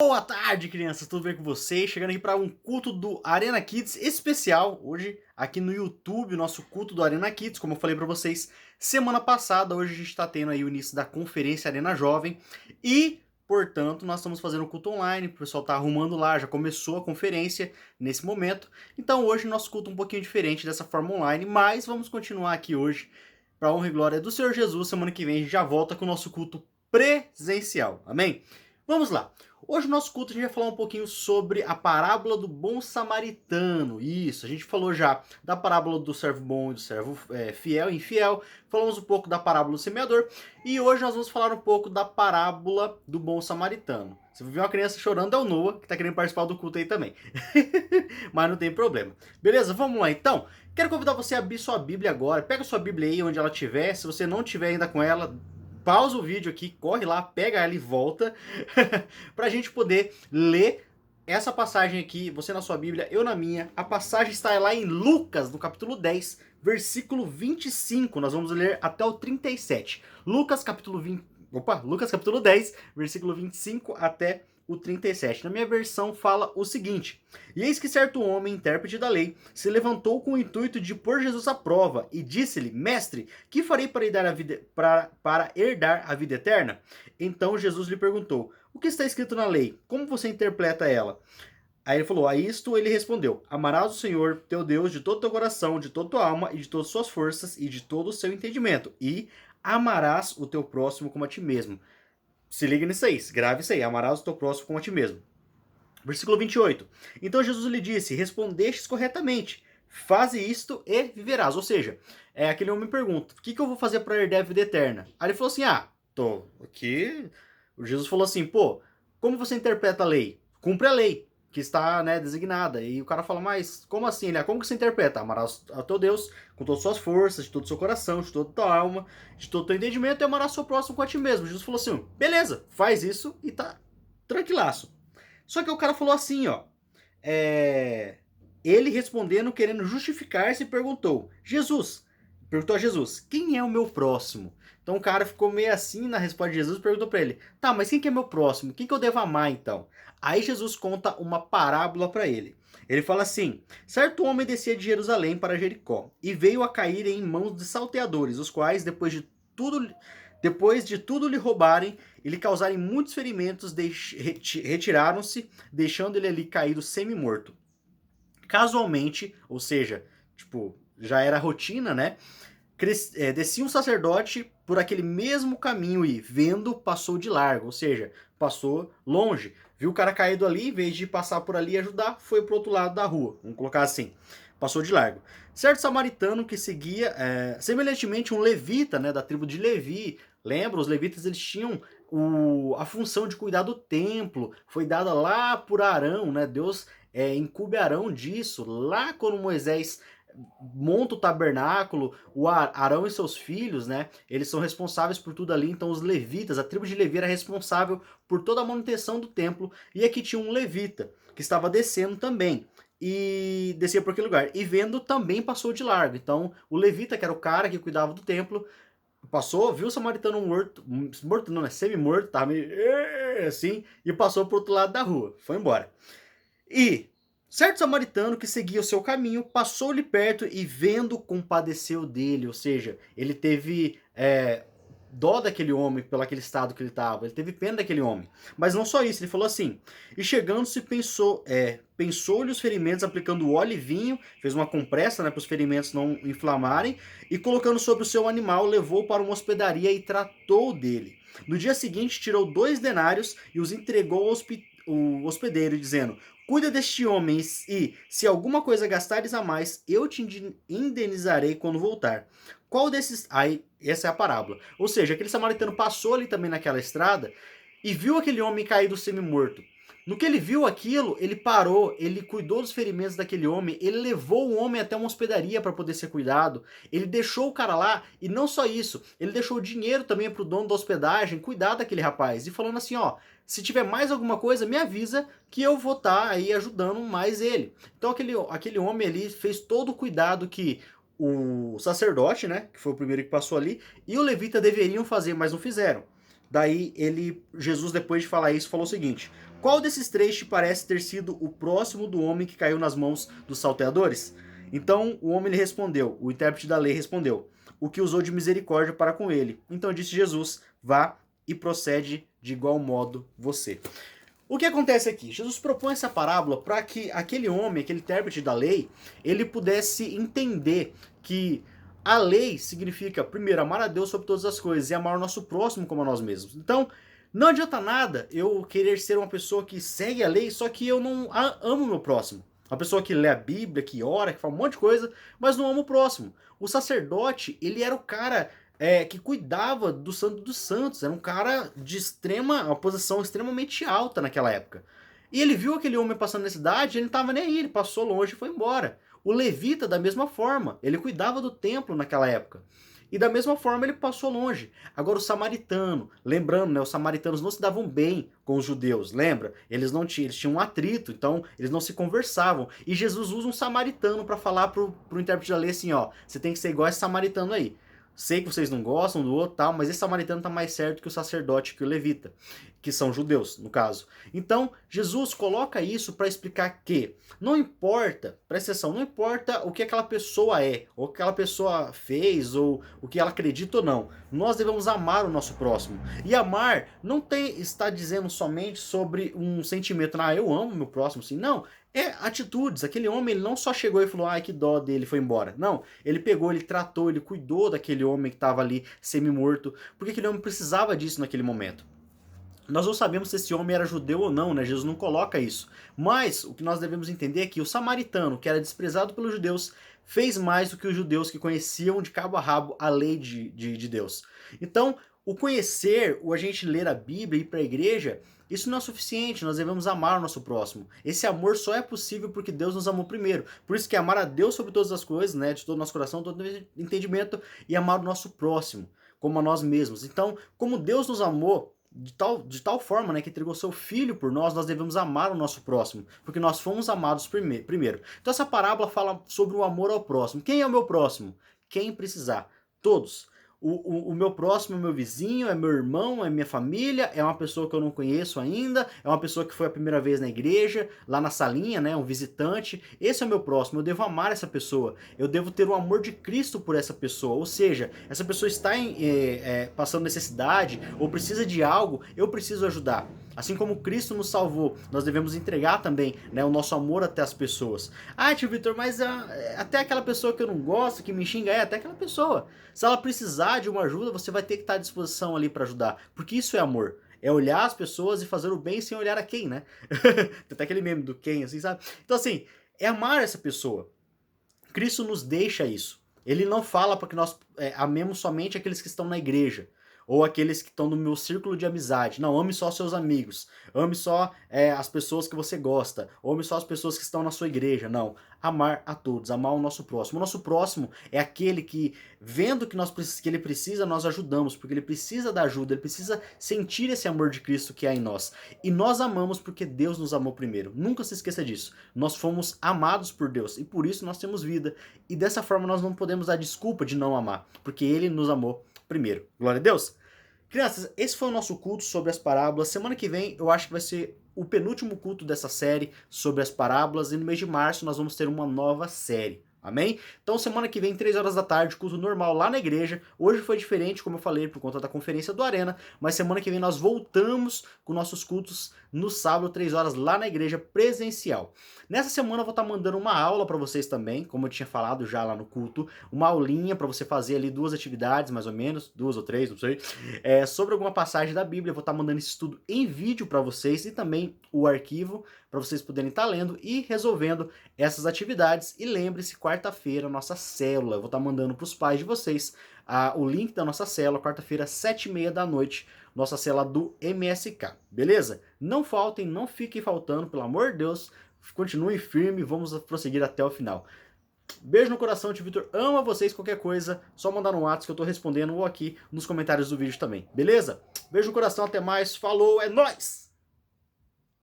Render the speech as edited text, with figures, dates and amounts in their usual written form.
Boa tarde, crianças, tudo bem com vocês? Chegando aqui para um culto do Arena Kids especial, hoje aqui no YouTube, o nosso culto do Arena Kids, como eu falei para vocês semana passada, hoje a gente está tendo aí o início da conferência Arena Jovem e, portanto, nós estamos fazendo o culto online, o pessoal está arrumando lá, já começou a conferência nesse momento, então hoje nosso culto é um pouquinho diferente dessa forma online, mas vamos continuar aqui hoje para a honra e glória do Senhor Jesus. Semana que vem a gente já volta com o nosso culto presencial, amém? Vamos lá. Hoje no nosso culto a gente vai falar um pouquinho sobre a parábola do bom samaritano. Isso, a gente falou já da parábola do servo bom e do servo fiel e infiel. Falamos um pouco da parábola do semeador. E hoje nós vamos falar um pouco da parábola do bom samaritano. Se você viu uma criança chorando, é o Noah, que está querendo participar do culto aí também. Mas não tem problema. Beleza? Vamos lá então. Quero convidar você a abrir sua Bíblia agora. Pega sua Bíblia aí onde ela estiver. Se você não estiver ainda com ela, pausa o vídeo aqui, corre lá, pega ela e volta pra gente poder ler essa passagem aqui, você na sua Bíblia, eu na minha. A passagem está lá em Lucas, no capítulo 10, versículo 25. Nós vamos ler até o 37. Lucas capítulo 10, versículo 25 até o 37. Na minha versão fala o seguinte: E eis que certo homem, intérprete da lei, se levantou com o intuito de pôr Jesus à prova e disse-lhe: Mestre, que farei para herdar a vida eterna? Então Jesus lhe perguntou: O que está escrito na lei? Como você interpreta ela? Aí ele falou: A isto ele respondeu: Amarás o Senhor teu Deus de todo o teu coração, de toda a tua alma e de todas as suas forças e de todo o seu entendimento, e amarás o teu próximo como a ti mesmo. Se liga nisso aí, grave isso aí: amarás o teu próximo como a ti mesmo. Versículo 28. Então Jesus lhe disse: Respondestes corretamente, faze isto e viverás. Ou seja, aquele homem pergunta: O que eu vou fazer para herdar a vida eterna? Aí ele falou assim: tô aqui. O Jesus falou assim: Pô, como você interpreta a lei? Cumpre a lei que está, né, designada. E o cara fala: Mas como assim? Como que você interpreta? Amarás ao teu Deus com todas as suas forças, de todo o seu coração, de toda a tua alma, de todo o teu entendimento, e amarás o seu próximo com a ti mesmo. Jesus falou assim: Beleza, faz isso e tá tranquilaço. Só que o cara falou assim, ó. Ele respondendo, querendo justificar-se, perguntou a Jesus, quem é o meu próximo? Então o cara ficou meio assim na resposta de Jesus, perguntou para ele: Tá, mas quem que é meu próximo? Quem que eu devo amar então? Aí Jesus conta uma parábola para ele. Ele fala assim: Certo homem descia de Jerusalém para Jericó e veio a cair em mãos de salteadores, os quais, depois de tudo lhe roubarem e lhe causarem muitos ferimentos, retiraram-se, deixando ele ali caído semi-morto. Casualmente, ou seja, tipo, já era rotina, né? Descia um sacerdote por aquele mesmo caminho e, vendo, passou de largo, ou seja, passou longe. Viu o cara caído ali, em vez de passar por ali e ajudar, foi pro outro lado da rua, vamos colocar assim, passou de largo. Certo samaritano que seguia, semelhantemente um levita, né, da tribo de Levi. Lembra, os levitas eles tinham a função de cuidar do templo, foi dada lá por Arão, né? Deus incube Arão disso, lá quando Moisés monta o tabernáculo, o Arão e seus filhos, né? Eles são responsáveis por tudo ali. Então os levitas, a tribo de Levi era responsável por toda a manutenção do templo. E aqui tinha um levita que estava descendo também. E descia por aquele lugar. E vendo, também passou de largo. Então o levita, que era o cara que cuidava do templo, passou, viu o samaritano morto, morto não, né? Semi-morto, tava meio assim, e passou pro outro lado da rua. Foi embora. E certo samaritano que seguia o seu caminho passou-lhe perto e, vendo, compadeceu dele. Ou seja, ele teve dó daquele homem pelo aquele estado que ele estava. Ele teve pena daquele homem. Mas não só isso, ele falou assim: E chegando-se pensou-lhe os ferimentos, aplicando óleo e vinho, fez uma compressa, né, para os ferimentos não inflamarem, e colocando sobre o seu animal, levou para uma hospedaria e tratou dele. No dia seguinte, tirou 2 denários e os entregou ao hospedeiro, dizendo: Cuida deste homem, e, se alguma coisa gastares a mais, eu te indenizarei quando voltar. Qual desses... Aí, essa é a parábola. Ou seja, aquele samaritano passou ali também naquela estrada e viu aquele homem caído semi-morto. No que ele viu aquilo, ele parou, ele cuidou dos ferimentos daquele homem, ele levou o homem até uma hospedaria para poder ser cuidado, ele deixou o cara lá, e não só isso, ele deixou dinheiro também pro dono da hospedagem cuidar daquele rapaz, e falando assim, ó, se tiver mais alguma coisa, me avisa que eu vou estar aí ajudando mais ele. Então aquele homem ali fez todo o cuidado que o sacerdote, né, que foi o primeiro que passou ali, e o levita deveriam fazer, mas não fizeram. Daí Jesus, depois de falar isso, falou o seguinte: Qual desses três te parece ter sido o próximo do homem que caiu nas mãos dos salteadores? Então o homem lhe respondeu, o intérprete da lei respondeu, o que usou de misericórdia para com ele. Então disse Jesus, vá e procede de igual modo você. O que acontece aqui? Jesus propõe essa parábola para que aquele homem, aquele intérprete da lei, ele pudesse entender que a lei significa, primeiro, amar a Deus sobre todas as coisas e amar o nosso próximo como a nós mesmos. Então, não adianta nada eu querer ser uma pessoa que segue a lei, só que eu não amo o meu próximo. Uma pessoa que lê a Bíblia, que ora, que fala um monte de coisa, mas não ama o próximo. O sacerdote, ele era o cara que cuidava do Santo dos Santos. Era um cara de uma posição extremamente alta naquela época. E ele viu aquele homem passando na cidade, ele não estava nem aí, ele passou longe e foi embora. O levita, da mesma forma, ele cuidava do templo naquela época. E da mesma forma ele passou longe. Agora o samaritano, lembrando, né, os samaritanos não se davam bem com os judeus, lembra? Eles tinham um atrito, então eles não se conversavam. E Jesus usa um samaritano para falar pro intérprete da lei assim, ó, você tem que ser igual a esse samaritano aí. Sei que vocês não gostam do outro, tal, mas esse samaritano tá mais certo que o sacerdote, que o levita, que são judeus, no caso. Então, Jesus coloca isso para explicar que não importa, presta atenção, não importa o que aquela pessoa é, ou o que aquela pessoa fez, ou o que ela acredita ou não. Nós devemos amar o nosso próximo. E amar não está dizendo somente sobre um sentimento, eu amo meu próximo, sim. Não, é atitudes. Aquele homem, ele não só chegou e falou, ai que dó dele, foi embora. Não, ele pegou, ele tratou, ele cuidou daquele homem que estava ali semi-morto, porque aquele homem precisava disso naquele momento. Nós não sabemos se esse homem era judeu ou não, né? Jesus não coloca isso. Mas o que nós devemos entender é que o samaritano, que era desprezado pelos judeus, fez mais do que os judeus que conheciam de cabo a rabo a lei de Deus. Então, o conhecer, o a gente ler a Bíblia e ir para a igreja, isso não é suficiente, nós devemos amar o nosso próximo. Esse amor só é possível porque Deus nos amou primeiro. Por isso que amar a Deus sobre todas as coisas, né, de todo o nosso coração, todo o entendimento, e amar o nosso próximo, como a nós mesmos. Então, como Deus nos amou, de tal forma, né, que entregou seu filho por nós, nós devemos amar o nosso próximo, porque nós fomos amados primeiro. Então essa parábola fala sobre o amor ao próximo. Quem é o meu próximo? Quem precisar. Todos. O meu próximo é meu vizinho, é meu irmão, é minha família, é uma pessoa que eu não conheço ainda, é uma pessoa que foi a primeira vez na igreja, lá na salinha, né, um visitante. Esse é o meu próximo, eu devo amar essa pessoa, eu devo ter o amor de Cristo por essa pessoa, ou seja, essa pessoa está passando necessidade ou precisa de algo, eu preciso ajudar. Assim como Cristo nos salvou, nós devemos entregar também, né, o nosso amor até as pessoas. Ah, tio Vitor, mas até aquela pessoa que eu não gosto, que me xinga, até aquela pessoa. Se ela precisar de uma ajuda, você vai ter que estar à disposição ali para ajudar. Porque isso é amor. É olhar as pessoas e fazer o bem sem olhar a quem, né? Tem até aquele meme do quem, assim, sabe? Então, assim, é amar essa pessoa. Cristo nos deixa isso. Ele não fala para que nós amemos somente aqueles que estão na igreja ou aqueles que estão no meu círculo de amizade. Não, ame só seus amigos, ame só as pessoas que você gosta, ame só as pessoas que estão na sua igreja. Não, amar a todos, amar o nosso próximo. O nosso próximo é aquele que, vendo que ele precisa, nós ajudamos, porque ele precisa da ajuda, ele precisa sentir esse amor de Cristo que há em nós. E nós amamos porque Deus nos amou primeiro. Nunca se esqueça disso. Nós fomos amados por Deus e por isso nós temos vida. E dessa forma nós não podemos dar desculpa de não amar, porque Ele nos amou primeiro. Glória a Deus! Crianças, esse foi o nosso culto sobre as parábolas. Semana que vem eu acho que vai ser o penúltimo culto dessa série sobre as parábolas. E no mês de março nós vamos ter uma nova série. Amém? Então semana que vem, 3 horas da tarde, culto normal lá na igreja. Hoje foi diferente, como eu falei, por conta da conferência do Arena. Mas semana que vem nós voltamos com nossos cultos no sábado, 3 horas, lá na igreja presencial. Nessa semana eu vou estar mandando uma aula para vocês também, como eu tinha falado já lá no culto. Uma aulinha para você fazer ali 2 atividades, mais ou menos, 2 ou 3, não sei. Sobre alguma passagem da Bíblia. Eu vou estar mandando esse estudo em vídeo para vocês e também o arquivo para vocês poderem estar lendo e resolvendo essas atividades. E lembre-se, quarta-feira, nossa célula. Eu vou estar mandando para os pais de vocês o link da nossa célula, quarta-feira, 7h30 da noite, nossa célula do MSK, beleza? Não faltem, não fiquem faltando, pelo amor de Deus, continuem firme, vamos prosseguir até o final. Beijo no coração, tio Vitor, ama vocês, qualquer coisa, só mandar no WhatsApp que eu tô respondendo ou aqui nos comentários do vídeo também, beleza? Beijo no coração, até mais, falou, é nóis!